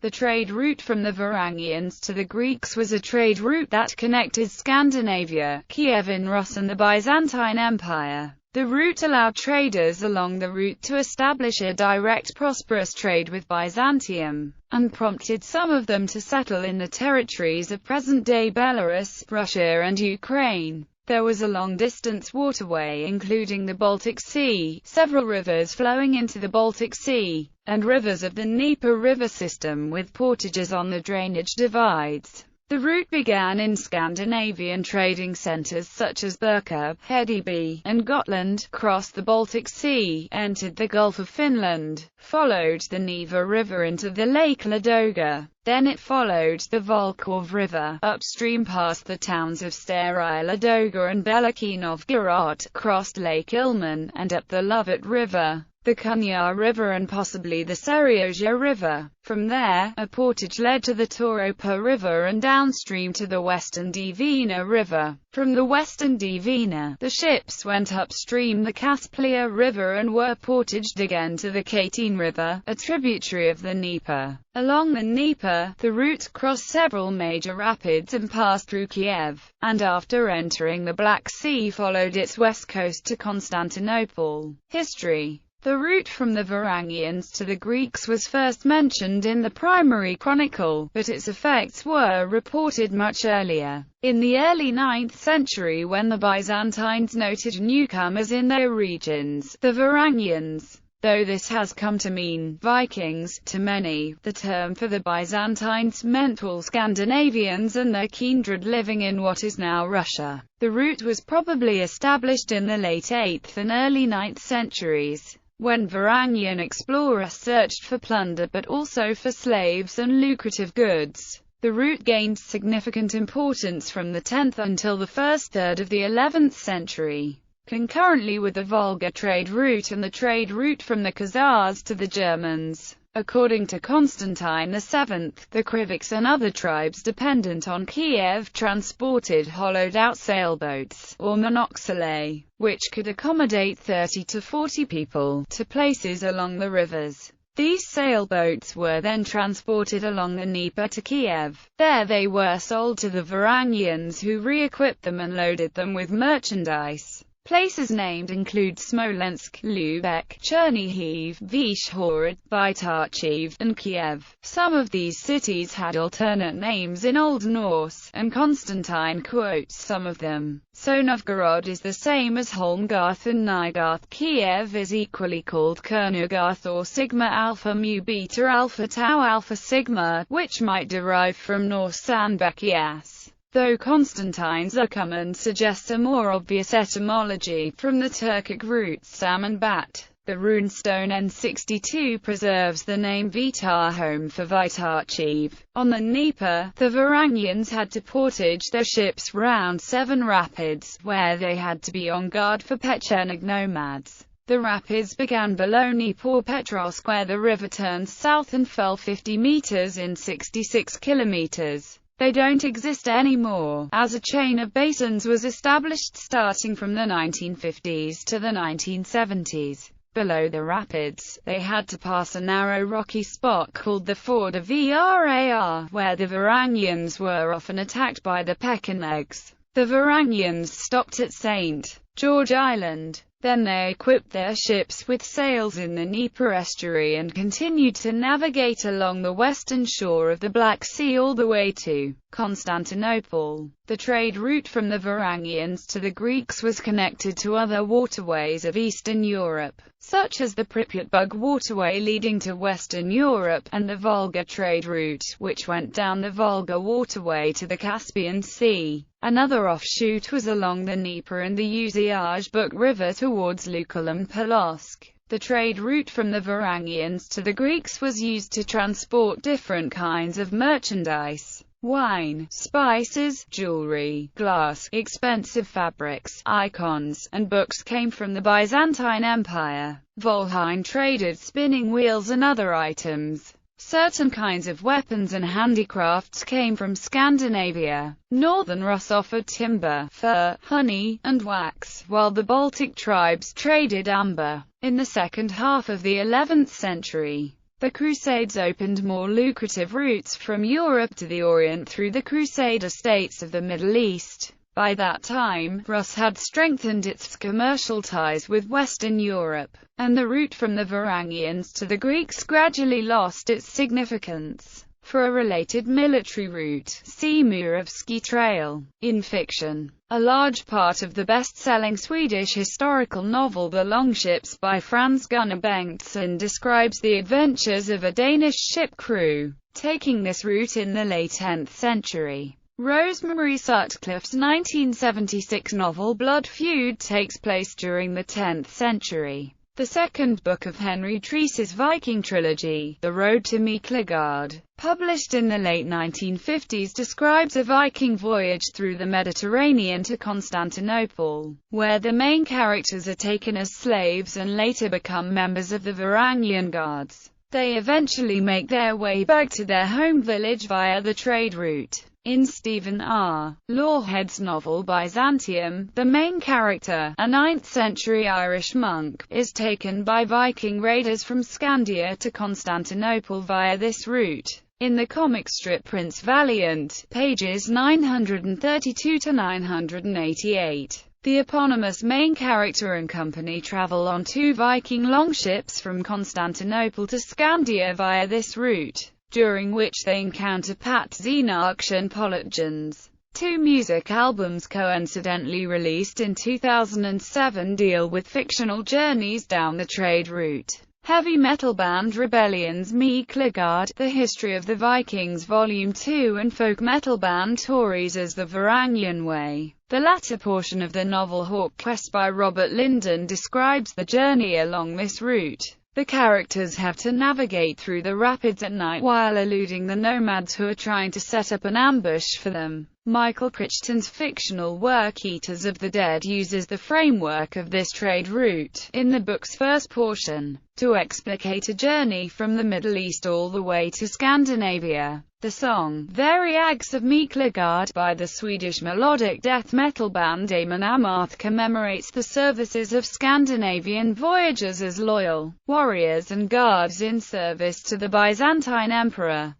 The trade route from the Varangians to the Greeks was a trade route that connected Scandinavia, Kiev in Rus and the Byzantine Empire. The route allowed traders along the route to establish a direct prosperous trade with Byzantium, and prompted some of them to settle in the territories of present-day Belarus, Russia and Ukraine. There was a long-distance waterway including the Baltic Sea, several rivers flowing into the Baltic Sea, and rivers of the Dnieper river system with portages on the drainage divides. The route began in Scandinavian trading centers such as Birka, Hedeby, and Gotland, crossed the Baltic Sea, entered the Gulf of Finland, followed the Neva River into the Lake Ladoga. Then it followed the Volkhov River, upstream past the towns of Stary Ladoga and Veliky Novgorod, crossed Lake Ilmen, and up the Lovot River, the Kunya River and possibly the Seryozha River. From there, a portage led to the Toropa River and downstream to the Western Dvina River. From the Western Dvina, the ships went upstream the Kaspia River and were portaged again to the Katyn River, a tributary of the Dnieper. Along the Dnieper, the route crossed several major rapids and passed through Kiev, and after entering the Black Sea followed its west coast to Constantinople. History. The route from the Varangians to the Greeks was first mentioned in the primary chronicle, but its effects were reported much earlier. In the early 9th century, when the Byzantines noted newcomers in their regions, the Varangians, though this has come to mean Vikings to many, the term for the Byzantines meant all Scandinavians and their kindred living in what is now Russia. The route was probably established in the late 8th and early 9th centuries, when Varangian explorers searched for plunder but also for slaves and lucrative goods. The route gained significant importance from the 10th until the first third of the 11th century. Concurrently with the Volga trade route and the trade route from the Khazars to the Germans. According to Constantine VII, the Kriviks and other tribes dependent on Kiev transported hollowed-out sailboats, or monoxylai, which could accommodate 30 to 40 people, to places along the rivers. These sailboats were then transported along the Dnieper to Kiev. There they were sold to the Varangians, who re-equipped them and loaded them with merchandise. Places named include Smolensk, Lubeck, Chernihiv, Vyshhorod, Vytarchiv, and Kiev. Some of these cities had alternate names in Old Norse, and Constantine quotes some of them. So Novgorod is the same as Holmgarth and Nygarth. Kiev is equally called Kernogarth or Sigma Alpha Mu Beta Alpha Tau Alpha Sigma, which might derive from Norse Sandbekias. Though Constantine's Zuckerman suggests a more obvious etymology from the Turkic roots Sam and Bat. The runestone N62 preserves the name Vitar, home for Vytarchiv. On the Dnieper, the Varangians had to portage their ships round 7 rapids, where they had to be on guard for Pechenik nomads. The rapids began below Dnipropetrovsk, where the river turns south and fell 50 meters in 66 kilometers. They don't exist anymore, as a chain of basins was established starting from the 1950s to the 1970s. Below the rapids, they had to pass a narrow rocky spot called the Ford of Vrar, where the Varangians were often attacked by the Pechenegs. The Varangians stopped at St. George Island. Then they equipped their ships with sails in the Dnieper estuary and continued to navigate along the western shore of the Black Sea all the way to Constantinople. The trade route from the Varangians to the Greeks was connected to other waterways of Eastern Europe, such as the Pripyat-Bug waterway leading to Western Europe, and the Volga trade route, which went down the Volga waterway to the Caspian Sea. Another offshoot was along the Dnieper and the Uziazhbuk River towards Lukal and Polotsk. The trade route from the Varangians to the Greeks was used to transport different kinds of merchandise. Wine, spices, jewelry, glass, expensive fabrics, icons, and books came from the Byzantine Empire. Volhyne traded spinning wheels and other items. Certain kinds of weapons and handicrafts came from Scandinavia. Northern Rus offered timber, fur, honey, and wax, while the Baltic tribes traded amber. In the second half of the 11th century, The Crusades opened more lucrative routes from Europe to the Orient through the Crusader states of the Middle East. By that time, Rus had strengthened its commercial ties with Western Europe, and the route from the Varangians to the Greeks gradually lost its significance. For a related military route, see Murovsky Trail. In fiction, a large part of the best-selling Swedish historical novel The Longships by Frans Gunnar Bengtsson describes the adventures of a Danish ship crew, taking this route in the late 10th century. Rosemary Sutcliffe's 1976 novel Blood Feud takes place during the 10th century. The second book of Henry Treece's Viking trilogy, The Road to Miklagard, published in the late 1950s, describes a Viking voyage through the Mediterranean to Constantinople, where the main characters are taken as slaves and later become members of the Varangian Guards. They eventually make their way back to their home village via the trade route. In Stephen R. Lawhead's novel Byzantium, the main character, a 9th-century Irish monk, is taken by Viking raiders from Scandia to Constantinople via this route. In the comic strip Prince Valiant, pages 932 to 988, the eponymous main character and company travel on 2 Viking longships from Constantinople to Scandia via this route, during which they encounter Pat Xenarch and Polygyns. 2 music albums coincidentally released in 2007 deal with fictional journeys down the trade route. Heavy metal band Rebellion's Miklagard, The History of the Vikings Volume 2, and folk metal band Tories as the Varangian Way. The latter portion of the novel Hawk Quest by Robert Linden describes the journey along this route. The characters have to navigate through the rapids at night while eluding the nomads who are trying to set up an ambush for them. Michael Crichton's fictional work Eaters of the Dead uses the framework of this trade route, in the book's first portion, to explicate a journey from the Middle East all the way to Scandinavia. The song, Variags of Miklagard, by the Swedish melodic death metal band Amon Amarth commemorates the services of Scandinavian voyagers as loyal warriors and guards in service to the Byzantine emperor.